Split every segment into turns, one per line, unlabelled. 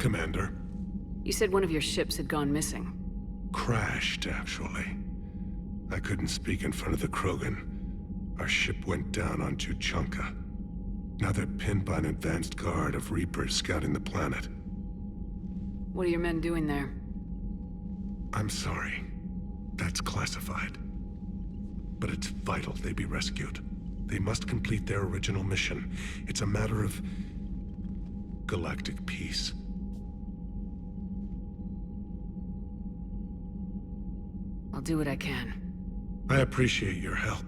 Commander.
You said one of your ships had gone missing.
Crashed, actually. I couldn't speak in front of the Krogan. Our ship went down on Tuchanka. Now they're pinned by an advanced guard of Reapers scouting the planet.
What are your men doing there?
I'm sorry. That's classified. But it's vital they be rescued. They must complete their original mission. It's a matter of galactic peace.
I'll do what I can.
I appreciate your help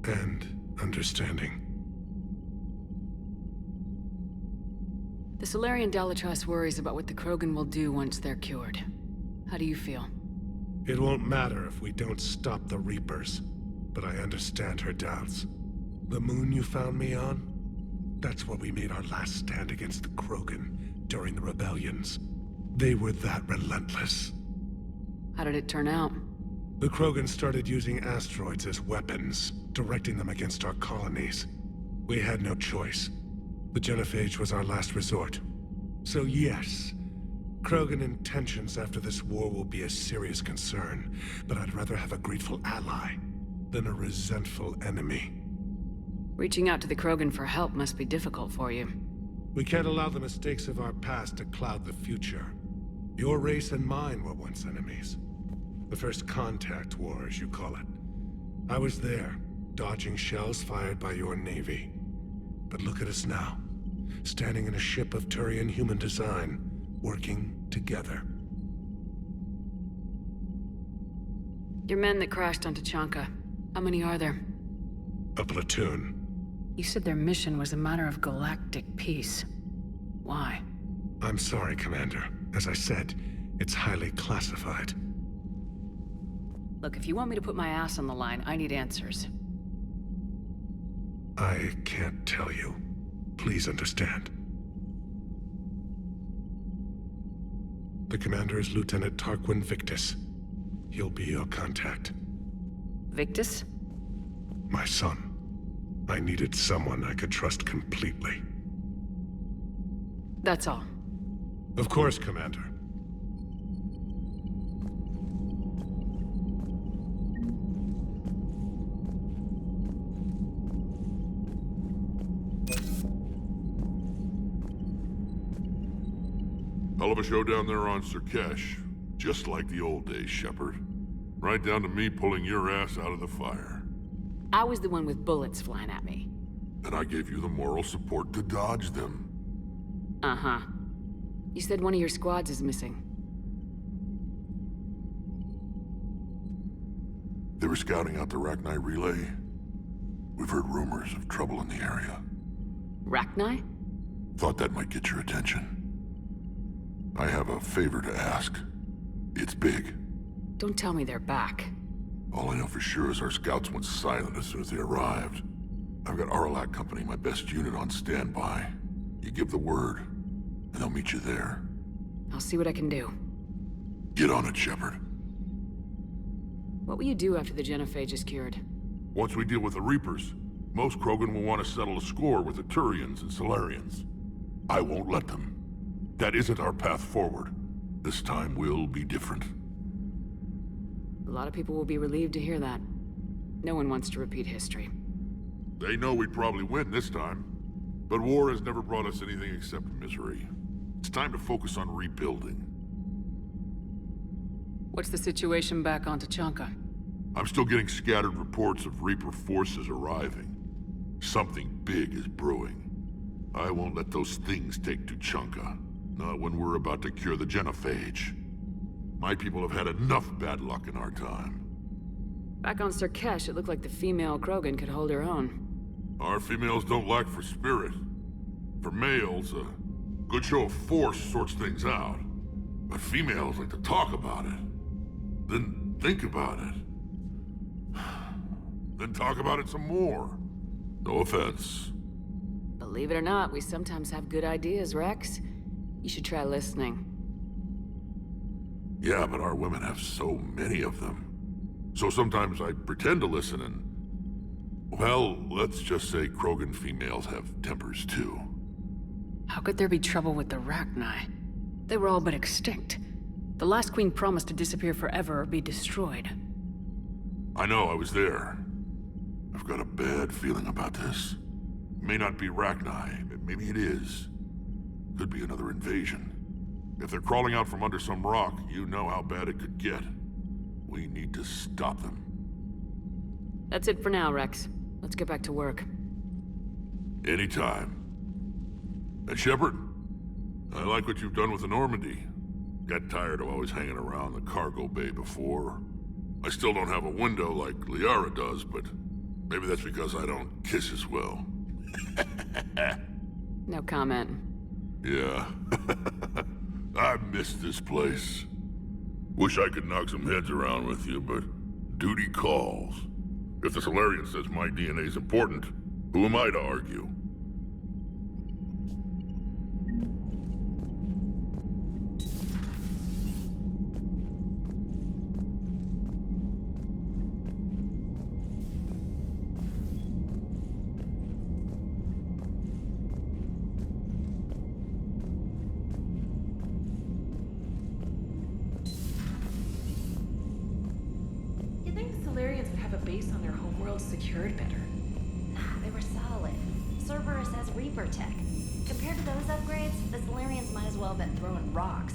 and understanding.
The Solarian Dalatrass worries about what the Krogan will do once they're cured. How do you feel?
It won't matter if we don't stop the Reapers, but I understand her doubts. The moon you found me on? That's where we made our last stand against the Krogan during the rebellions. They were that relentless.
How did it turn out?
The Krogan started using asteroids as weapons, directing them against our colonies. We had no choice. The Genophage was our last resort. So yes, Krogan intentions after this war will be a serious concern, but I'd rather have a grateful ally than a resentful enemy.
Reaching out to the Krogan for help must be difficult for you.
We can't allow the mistakes of our past to cloud the future. Your race and mine were once enemies. The First Contact War, as you call it. I was there, dodging shells fired by your navy. But look at us now, standing in a ship of Turian human design, working together.
Your men that crashed on Tuchanka, how many are there?
A platoon.
You said their mission was a matter of galactic peace. Why?
I'm sorry, Commander. As I said, it's highly classified.
Look, if you want me to put my ass on the line, I need answers.
I can't tell you. Please understand. The commander is Lieutenant Tarquin Victus. He'll be your contact.
Victus?
My son. I needed someone I could trust completely.
That's all.
Of course, Commander.
Hell of a show down there on Surkesh. Just like the old days, Shepard. Right down to me pulling your ass out of the fire.
I was the one with bullets flying at me.
And I gave you the moral support to dodge them.
Uh-huh. You said one of your squads is missing.
They were scouting out the Rachni relay. We've heard rumors of trouble in the area.
Rachni?
Thought that might get your attention. I have a favor to ask. It's big.
Don't tell me they're back.
All I know for sure is our scouts went silent as soon as they arrived. I've got Aralak Company, my best unit, on standby. You give the word, and they'll meet you there.
I'll see what I can do.
Get on it, Shepard.
What will you do after the Genophage is cured?
Once we deal with the Reapers, most Krogan will want to settle a score with the Turians and Solarians. I won't let them. That isn't our path forward. This time will be different.
A lot of people will be relieved to hear that. No one wants to repeat history.
They know we'd probably win this time. But war has never brought us anything except misery. It's time to focus on rebuilding.
What's the situation back on Tuchanka?
I'm still getting scattered reports of Reaper forces arriving. Something big is brewing. I won't let those things take Tuchanka. Not when we're about to cure the Genophage. My people have had enough bad luck in our time.
Back on Surkesh, it looked like the female Krogan could hold her own.
Our females don't lack for spirit. For males, a good show of force sorts things out. But females like to talk about it. Then think about it. Then talk about it some more. No offense.
Believe it or not, we sometimes have good ideas, Rex. You should try listening.
Yeah, but our women have so many of them. So sometimes I pretend to listen and... Well, let's just say Krogan females have tempers too.
How could there be trouble with the Rachni? They were all but extinct. The last queen promised to disappear forever or be destroyed.
I know, I was there. I've got a bad feeling about this. May not be Rachni, but maybe it is. Could be another invasion. If they're crawling out from under some rock, you know how bad it could get. We need to stop them.
That's it for now, Rex. Let's get back to work.
Anytime. And Shepard, I like what you've done with the Normandy. Got tired of always hanging around the cargo bay before. I still don't have a window like Liara does, but maybe that's because I don't kiss as well.
No comment.
Yeah. I miss this place. Wish I could knock some heads around with you, but duty calls. If the Solarian says my DNA's important, who am I to argue?
Secured better.
They were solid. Cerberus has Reaper tech. Compared to those upgrades, the Solarians might as well have been throwing rocks.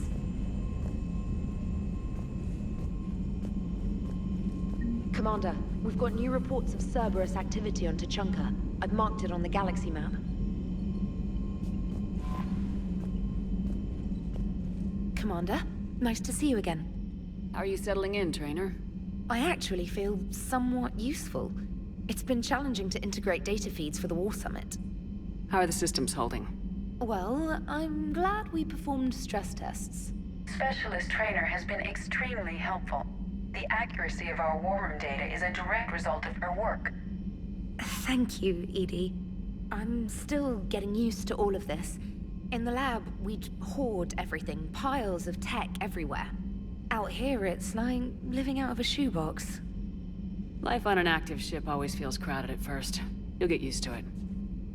Commander, we've got new reports of Cerberus activity on Tuchanka. I've marked it on the galaxy map. Commander, nice to see you again.
How are you settling in, Trainer?
I actually feel somewhat useful. It's been challenging to integrate data feeds for the War Summit.
How are the systems holding?
Well, I'm glad we performed stress tests.
Specialist Trainer has been extremely helpful. The accuracy of our war room data is a direct result of her work.
Thank you, Edie. I'm still getting used to all of this. In the lab, we'd hoard everything, piles of tech everywhere. Out here, it's like living out of a shoebox.
Life on an active ship always feels crowded at first. You'll get used to it.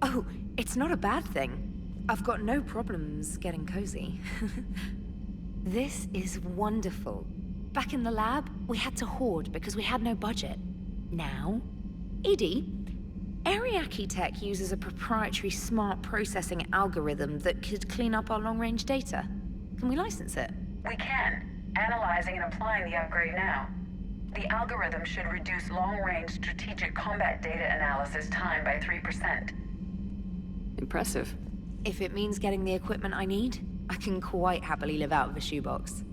Oh, it's not a bad thing. I've got no problems getting cozy. This is wonderful. Back in the lab, we had to hoard because we had no budget. Now, Edie, Ariake Tech uses a proprietary smart processing algorithm that could clean up our long-range data. Can we license it?
We can. Analyzing and applying the upgrade now. The algorithm should reduce long-range strategic combat data analysis time by 3%.
Impressive.
If it means getting the equipment I need, I can quite happily live out of a shoebox.